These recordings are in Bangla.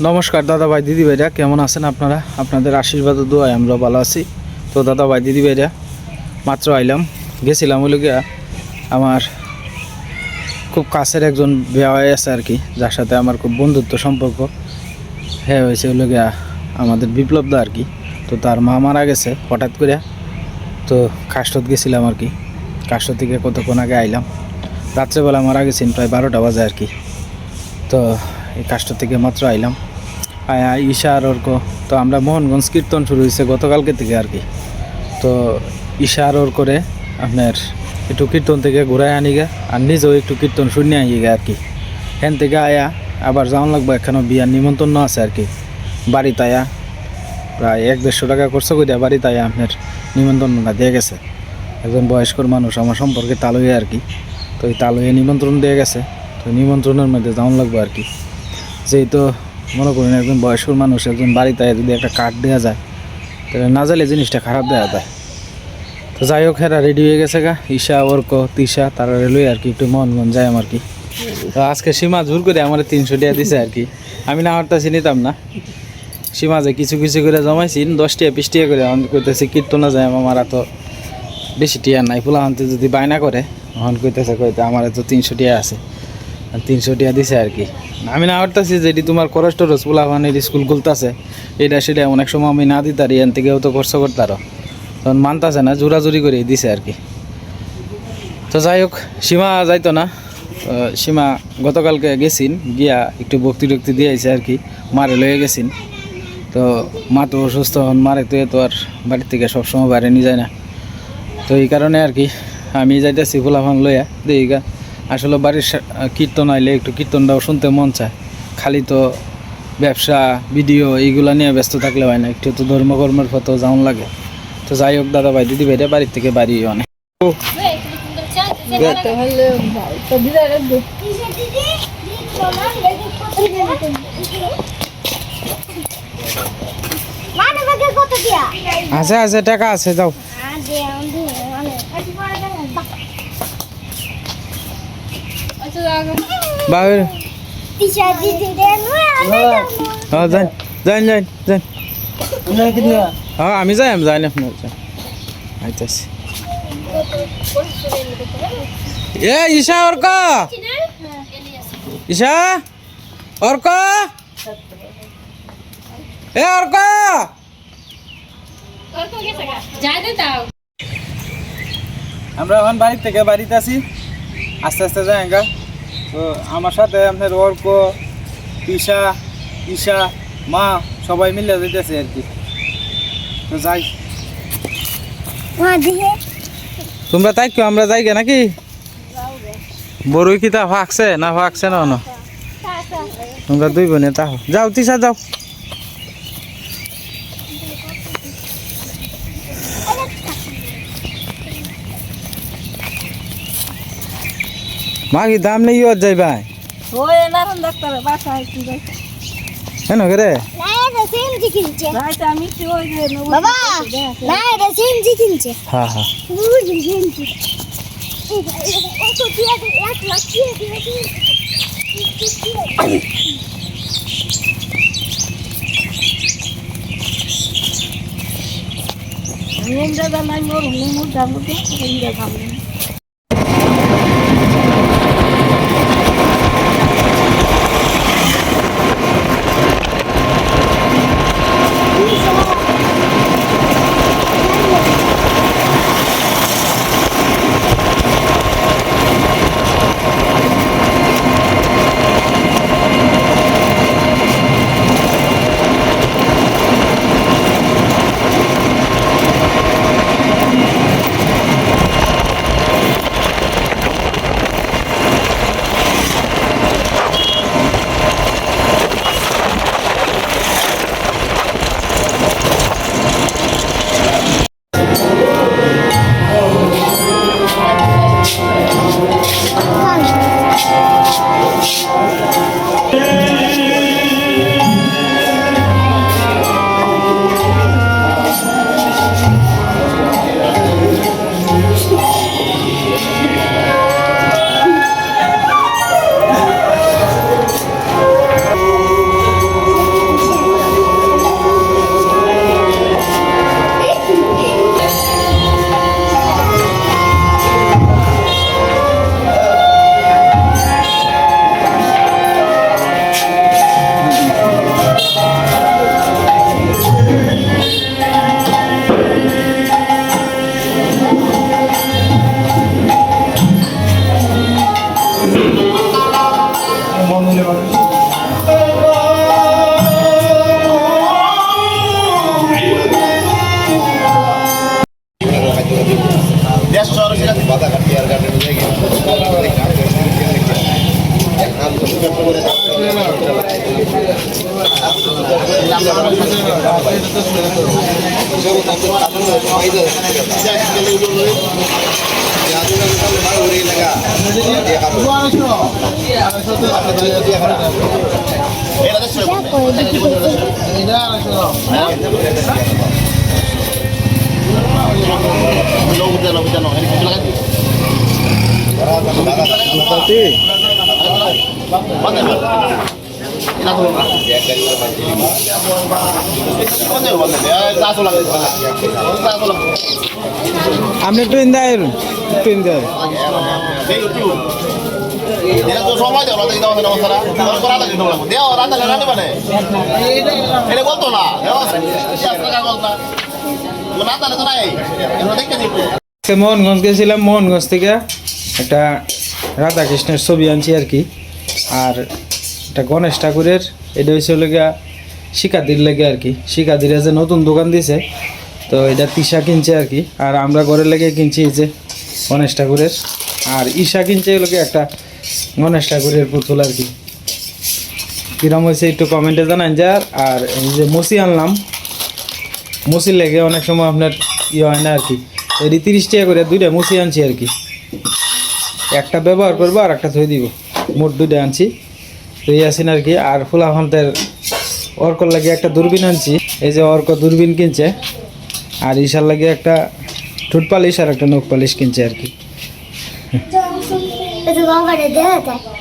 নমস্কার দাদা ভাই দিদি ভাইরা, কেমন আছেন আপনারা? আপনাদের আশীর্বাদ ও দোয়ায় আমরা ভালো আছি। তো দাদা ভাই দিদি ভাইরা, মাত্র আইলাম, গেছিলাম হলো গিয়া আমার খুব কাছের একজন বিয়ে হয়ে আছে আর কি, যার সাথে আমার খুব বন্ধুত্ব সম্পর্ক। হ্যাঁ হয়েছে হলো গিয়া আমাদের বিপ্লব দা আর কি। তো তার মা মারা গেছে হঠাৎ করে। তো কাষ্টত গেছিলাম আর কি, কাষ্ট থেকে কতক্ষণ আগে আইলাম। রাত্রেবেলা মারা গেছেন প্রায় 12টা বাজে আর কি। তো এই কাষ্ট থেকে মাত্র আইলাম, ঈশা আর অর্ক। তো আমরা মোহনগঞ্জ কীর্তন শুরু হয়েছে গতকালকে থেকে আর কি। তো ঈশা আর ওর করে আপনার একটু কীর্তন থেকে ঘুরাই আনি গে, আর নিজেও একটু কীর্তন শুনে আই গে আর কি। হ্যান থেকে আয়া আবার যাওয়ান লাগবো, এখানেও বিয়ার নিমন্ত্রণ আছে আর কি। বাড়িতে আয়া প্রায় 100-150 টাকা খরচ করে বাড়িতে আয়া আপনার নিমন্ত্রণটা দিয়ে গেছে একজন বয়স্কর মানুষ আমার সম্পর্কে, তালুয়ে আর কি। তো এই তালুয়ে নিমন্ত্রণ দিয়ে গেছে। তো নিমন্ত্রণের মধ্যে যাওয়ান লাগবো আর কি। যেহেতু মনে করেন একজন বয়স্ক মানুষ একজন বাড়িতে যদি একটা কার্ড দেওয়া যায়, তাহলে না জানলে জিনিসটা খারাপ দেওয়া যায়। তো যাই হোক, এরা রেডি হয়ে গেছে গা, ঈশা অর্ক তিশা তারা রেলওয়ে আর কি, একটু মোহনগঞ্জ যায় আমার কি। তো আজকে সীমা জোর করে আমার 300 টাকা দিছে আর কি। আমি না হরতাছি নিতাম না, সীমা যে কিছু কিছু করে জমাইছি 10 টাকা 20 টাকা করে কইতেছে কীর্তনা যায় আমার তো বেশি টিয়া নাই। ফুলা আনতে যদি বায়না করে হন কইতেছে আমার তো 300 টাকা আছে, 300 টাকা দিছে আর কি। আমি না হরতাছি যেটি তোমার খরচ টরচ ফুলা মানে স্কুল খুলতেছে এটা সেটা অনেক সময় আমি না দিতারি, এন থেকেও তো খরচ করতারও, তখন মানতেছে না, জোরাজুরি করে দিছে আর কি। তো যাই হোক, সীমা যাইতো না। সীমা গতকালকে গেছিন, গিয়া একটু ভক্তি টক্তি দিয়ে আইছে আর কি, মারে লয়ে গেছিন। তো মা তো অসুস্থ, মারে তো আর বাড়ির থেকে সবসময় বাইরে নিয়ে যায় না। তো এই কারণে আর কি আমি যাইতেছি ফুলাফান লইয়া দিঘা। আসলে বাড়ির কীর্তন আইলে একটু কীর্তনটাও শুনতে মন চায়, খালি তো ব্যবসা ভিডিও এইগুলা নিয়ে ব্যস্ত থাকলে হয় না, একটু তো ধর্মকর্মের ফটো যাওয়ান লাগে। তো যাই হোক দাদা ভাই দিদি ভাইরা বাড়ির থেকে বাড়ি অনেক আছে আছে টাকা আছে, যাও বাহির হ্যাঁ আমি যাই আপনার আইতাছি। এ ঈশা অর্ক, ঈশা অর্ক, এ অর্ক, আমরা এখন বাড়ির থেকে বাড়িতে আছি, আস্তে আস্তে যাই গা। তো আমার সাথে আপনার অর্ক, ঈশা, ঈশা মা সবাই মিলে যেতেছে আর কি। তো যাই, তোমরা তাই কেউ আমরা যাই গে নাকি? বড়ই কি তা ফাঁকছে না ফাঁকছে না? তোমরা দুই বোনে তাও যাও, তিশা যাও। মা কি দাম নেই ওর যাইবা কেন করে? হ্যাঁ হ্যাঁ আপনি একটু ইন্দায় একটু ইন্দায় সময় দেওয়া অবস্থাটা করা থাকে দেওয়া রান্না রান্না মানে এটা বলতো না রান্না তো নাই দেখতে মোহনগঞ্জ গেছিলাম, মোহনগঞ্জ থেকে একটা রাধাকৃষ্ণের ছবি আনছি আর কি, আর একটা গণেশ ঠাকুরের, এটা হয়েছে গিয়া শিকাদির লেগে আর কি। শিকাদিরে যে নতুন দোকান দিছে, তো এটা তিসা কিনছে আর কি, আর আমরা ঘরের লেগে কিনছি এই যে গণেশ ঠাকুরের, আর ঈশা কিনছে লোকে একটা গণেশ ঠাকুরের পুতুল আর কি। কিরম হয়েছে একটু কমেন্টে জানান যার। আর এই যে মুসি আনলাম, মুসির লেগে অনেক সময় আপনার ইয়ে হয় না আর কি, এটি 30 টাকা করে দুইটা মুসি আনছি আর কি, একটা ব্যবহার করবো আর একটা ধুয়ে দিব, মোট দুইটা আনছি তো এই আছেন আর কি। আর ফুলাফান্তের অর্কর লাগে একটা দূরবীন আনছি, এই যে অর্ক দূরবীন কিনছে, আর ঈশার লাগে একটা ঠোঁট পালিশ আর একটা নখ পালিশ কিনছে আর কি।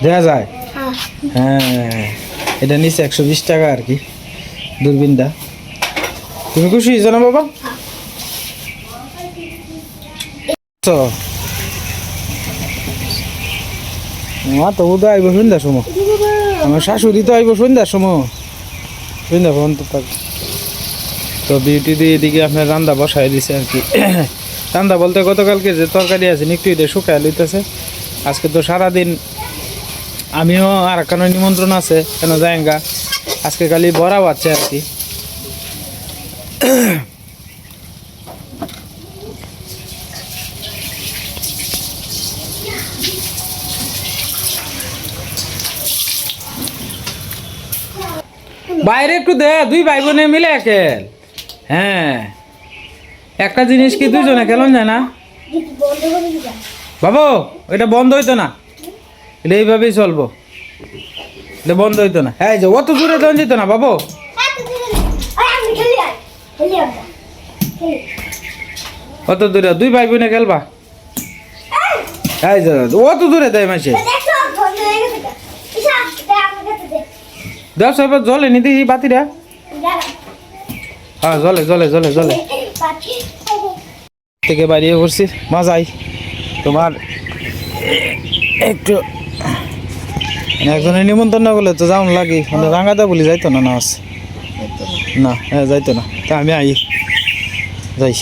দেখা যায়, হ্যাঁ এটা নিচে 120 টাকা আর কি দূরবীনটা। তুমি খুশি হয়েছো না বাবা? তো মা তো উদয় আইব সন্ধ্যার সময়, আমার শাশুড়ি তো আইব সন্ধ্যার সময়, সন্ধ্যা পর্যন্ত থাক। তো বিউটি দিয়ে এদিকে আপনার রান্না বসাই দিছে আর কি। রান্না বলতে গতকালকে যে তরকারি আছে একটু এটা শুকায় লইতেছে। আজকে তো সারাদিন আমিও আর কেন নিমন্ত্রণ আছে কেন যায়গা, আজকে খালি বড়া বাচ্চা আর কি। বাইরে একটু দে, দুই ভাই বোনে মিলে খেল। হ্যাঁ একটা জিনিস কি দুইজনে খেলন যায় না বাবু, এটা বন্ধ হইতো না, এটা এইভাবেই চলবো, এটা বন্ধ হইতো না। হ্যাঁ যে অত দূরে দেওয়া যেত না বাবু, অত দূরে দুই ভাই বোনে খেলবা। এই যে অত দূরে দেয় মাসে দেখ এবার জলে নি দেখি বাতিরা, হ্যাঁ জলে জলে জলে জলে থেকে বাড়িয়ে করছি মজাই। তোমার একটু একজনের নিমন্ত্রণ না করলে তো যাওন লাগে, রাঙাদা বলি যাইতো না, নাচ না হ্যাঁ যাইতো না, তা আমি আই যাই।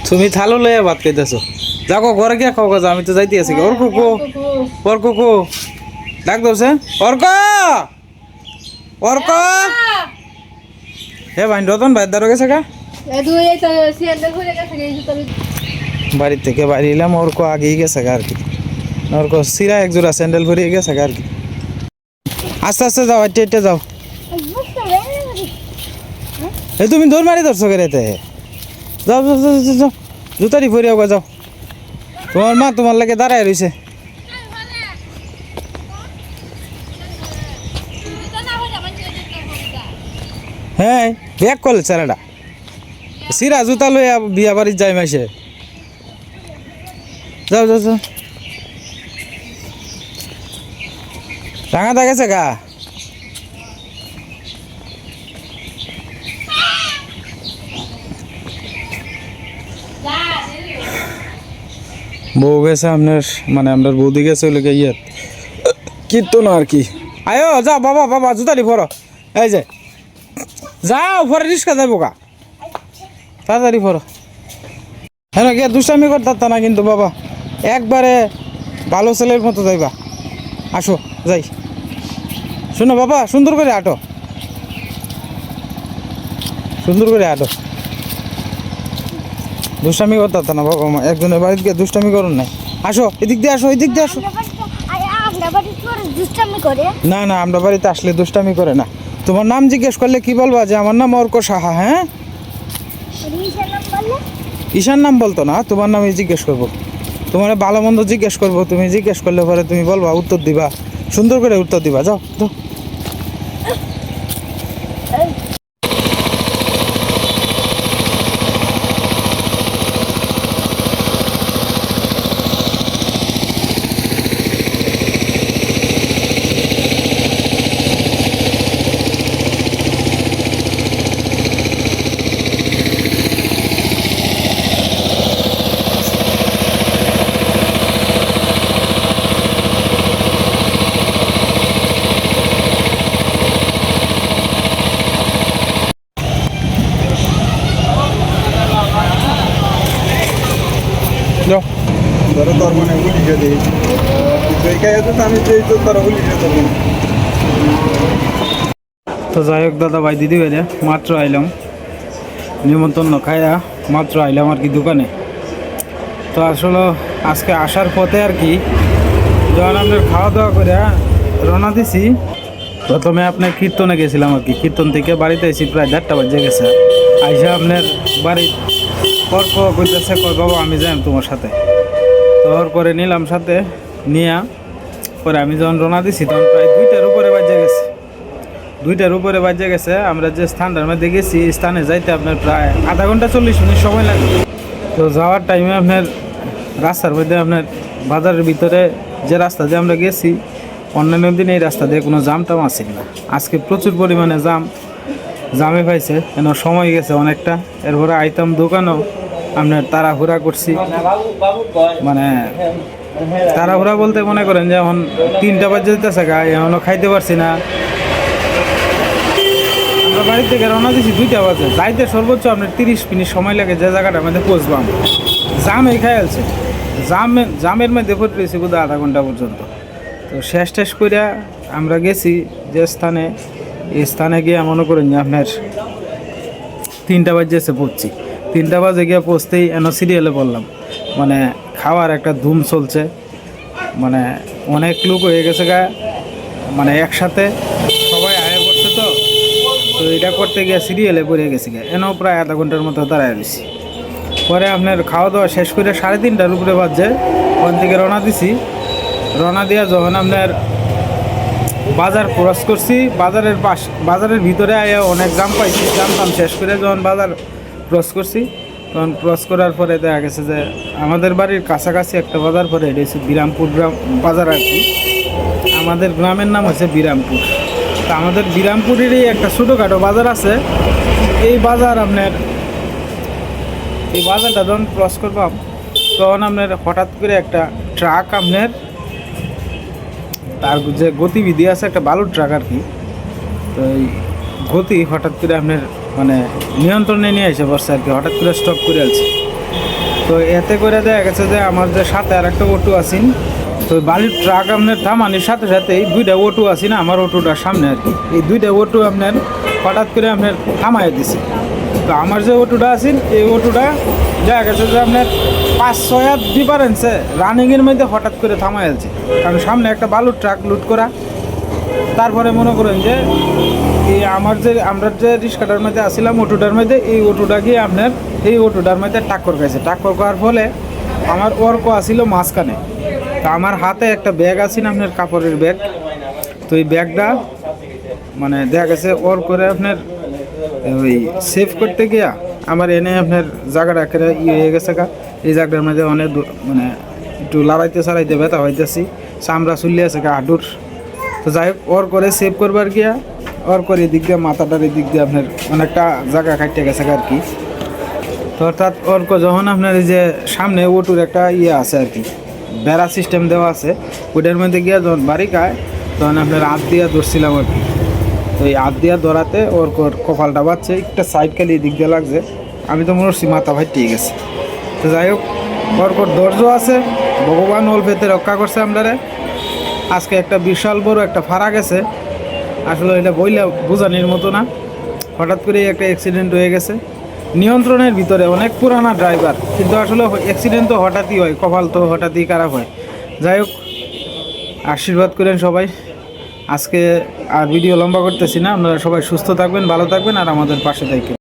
তুমি থালো লইয়া ভাত খাইতেছো, যাও ঘরে গিয়া খাও গা, আমি তো যাইতে আছি। ওর কুকু, ওর কুকু ডাক দছে, অর্ক অর্ক, হে ভাই রতন ভাই দাঁড়ো গেছে গা, বাড়ির থেকে বাড়ি এলাম, অর্ক আগেই গেছে গা আর কি। অর্ক সিরা একজোড়া স্যান্ডেল ভরিয়ে গেছে গা আর কি। আস্তে আস্তে যাও, আটটে আটটে যাও। এই তুমি দৌড় মারি ধরছো কেরেতে, যাও যাও যাও যাও যাও, জুতারি ভরিয়াও গা যাও। তোমার মা তোমার লাগে দাঁড়ায় রয়েছে। হ্যাঁ ব্যাগ করলে চারাটা সিরা জুতা লইয়া বিয়া বাড়ির যাই মাসে, যাও যাও যাও। রাঙা দা গেছে গা, বউ গেছে আপনার, মানে আপনার বৌদি গেছে ওই লোক ইয়ে কীর্তন আর কি। আয়ো যাও বাবা, বাবা জুতারি ফরো, এই যে যাও ফরে রিক্সা যাবো গা, তাড়াতাড়ি ফরো। হ্যাঁ গিয়ে দুষ্টামি করতে না কিন্তু বাবা, একবারে ভালো ছেলের মতো যাইবা। আসো যাই, শোনো বাবা সুন্দর করে আটো, সুন্দর করে আটো, দুষ্টামি করতে না বাবা মা, একজনের বাড়িতে গিয়ে দুষ্টামি করুন নাই। আসো এদিক দিয়ে আসো, এদিক দিয়ে আসো। না না আমরা বাড়িতে আসলে দুষ্টামি করে না, তোমার নাম জিজ্ঞেস করলে কি বলবা যে আমার নাম অর্ক সাহা? হ্যাঁ, ঈশান নাম বলতো না, তোমার নামই জিজ্ঞেস করবো। তোমার ভালো মন্দ জিজ্ঞেস করবো, তুমি জিজ্ঞেস করলে পরে তুমি বলবা, উত্তর দিবা, সুন্দর করে উত্তর দিবা। যাও যাও। যাও। ধরো তোর মানে পুলিশে দিই আমি যে তোর পুলিশে ধরবো না। তো যাই হোক দাদা ভাই দিদি ভাইরা, মাত্র আইলাম নিমন্ত্রণ খাইয়া মাত্র আইলাম আর কি দোকানে। তো আসলে আজকে আসার পথে আর কি যখন আপনার খাওয়া দাওয়া করে রওনা দিছি, প্রথমে আপনার কীর্তনে গেছিলাম আর কি। কীর্তন থেকে বাড়িতে এসেছি প্রায় 1:30 বাজে গেছে। আইসা আপনার বাড়ি পর্ক করতেছে, কয় বাবা আমি যাই তোমার সাথে। তোর করে নিলাম সাথে নিয়া, পরে আমি যখন রওনা দিছি তখন প্রায় 2টার উপরে বাজে গেছে। 2টার উপরে বাজে গেছে। আমরা যে স্থানটার মধ্যে গেছি এই স্থানে যাইতে আপনার প্রায় আধা ঘন্টা 40 মিনিট সময় লাগে। তো যাওয়ার টাইমে আপনার রাস্তার মধ্যে আপনার বাজারের ভিতরে যে রাস্তা দিয়ে আমরা গেছি, অন্যান্য দিন এই রাস্তা দিয়ে কোনো জাম টাম আসেন না। আজকে প্রচুর পরিমাণে জামে পাইছে, কেন সময় গেছে অনেকটা। এরপরে আইতাম দোকানও আপনার তাড়াহুড়া করছি, মানে তাড়াহুড়া বলতে মনে করেন যে এখন 3টা বাজে যেতেছে গা, এখনও খাইতে পারছি না। আমরা বাড়ি থেকে রওনা দিছি 2টা বাজে, যাইতে সর্বোচ্চ আপনার 30 মিনিট সময় লাগে যে জায়গাটা আমাদের পৌঁছবাম। জাম এই খাই আছে, জামের মধ্যে পড়েছি বোধ আধা ঘন্টা পর্যন্ত। তো শেষ করে আমরা গেছি যে স্থানে, এই স্থানে গিয়ে মনে করেন যে আপনার 3টা বাজে এসে পড়ছি। 3টা বাজে গিয়ে পৌঁছতেই এন সিরিয়ালে বললাম, মানে খাওয়ার একটা ধুম চলছে, মানে অনেক লোক হয়ে গেছে গা, মানে একসাথে সবাই আয় করছে। তো এটা করতে গিয়ে সিরিয়ালে পড়ে গেছে গা, এনেও প্রায় আধা ঘন্টার মতো দাঁড়ায় গেছি। পরে আপনার খাওয়া দাওয়া শেষ করে 3:30টার উপরে বাজে ওখান থেকে রওনা দিছি। রওনা দিয়া যখন আপনার বাজার ক্রস করছি, বাজারের ভিতরে আয়া অনেক জাম পাইছি। জাম শেষ করে যখন বাজার ক্রস করছি, তখন ক্রস করার পরে দেখা গেছে যে আমাদের বাড়ির কাছাকাছি একটা বাজার পরে, এটা হচ্ছে বিরামপুর বাজার আর কি। আমাদের গ্রামের নাম হচ্ছে বিরামপুর। তা আমাদের বিরামপুরেরই একটা ছোটোখাটো বাজার আছে। এই বাজারটা যখন ক্রস করবাম, তখন আপনার হঠাৎ করে একটা ট্রাক আপনার, তার যে গতিবিধি আছে একটা বালুর ট্রাক আর কি, তো এই গতি হঠাৎ করে আপনার মানে নিয়ন্ত্রণে নিয়ে এসে বসছে আর কি, হঠাৎ করে স্টপ করে আছে। তো এতে করে দেখা গেছে যে আমার যে সাথে আর একটা অটো আসিন, তো বালির ট্রাক আপনার থামানির সাথে সাথেই 2টা অটো আসি না, আমার অটোটার সামনে আর কি, এই 2টা অটো আপনার হঠাৎ করে আপনার থামাই দিছে। তো আমার যে অটোটা আসিন, এই অটোটা দেখা গেছে যে আপনার 5-6 হাত ডিফারেন্সে রানিংয়ের মধ্যে হঠাৎ করে থামাই আছে, কারণ সামনে একটা বালুর ট্রাক লুট করা। তারপরে মনে করেন যে এই আমরা যে রিক্সাটার মধ্যে আসছিলাম অটোটার মধ্যে, এই অটোটা গিয়ে আপনার এই অটোটার মধ্যে টাক্কর খাইছে। টাক্কর করার ফলে আমার অর্ক আসিল মাঝখানে। তা আমার হাতে একটা ব্যাগ আসিন আপনার কাপড়ের ব্যাগ, তো এই ব্যাগটা মানে দেখা গেছে ওর করে আপনার ওই সেভ করতে গিয়া আমার এনে আপনার জায়গাটা করে হয়ে গেছে গা। এই জায়গাটার মধ্যে অনেক মানে একটু লড়াইতে সারাইতে ব্যথা হইতেছি, চামড়া চুল্লি আছে গা হাঁটুর। তো যাই হোক ওর করে সেভ করবার গিয়া ওর করে এদিক দিয়ে মাথাটার এদিক দিয়ে আপনার অনেকটা জায়গা কাটতে গেছে আর কি। তো অর্থাৎ অর্ক যখন আপনার এই যে সামনে ওটুর একটা আছে আর কি, বেড়া সিস্টেম দেওয়া আছে, ওটার মধ্যে গিয়া যখন বাড়ি খায় তখন আপনার হাত দিয়া ধরছিলাম আর কি। তো এই হাত দিয়া ধরাতে ওর কপালটা বাচ্ছে, একটা সাইড খালি এদিক দিয়ে লাগছে, আমি তো মনে হচ্ছি মাথা ভাইটিয়ে গেছে। তো যাই হোক ওর ধৈর্য আছে, ভগবান ওল পেতে রক্ষা করছে আমরা। আজকে একটা বিশাল বড় একটা ফাড়া গেছে, আসলে এটা বইলে বোঝানোর মতো না। হঠাৎ করে একটা অ্যাক্সিডেন্ট হয়ে গেছে নিয়ন্ত্রণের ভিতরে, অনেক পুরানা ড্রাইভার, কিন্তু আসলে অ্যাক্সিডেন্ট তো হঠাৎই হয়, কপাল তো হঠাৎই খারাপ হয়। যাই হোক আশীর্বাদ করেন সবাই, আজকে আর ভিডিও লম্বা করতেছি না, আপনারা সবাই সুস্থ থাকবেন, ভালো থাকবেন আর আমাদের পাশে থাকবেন।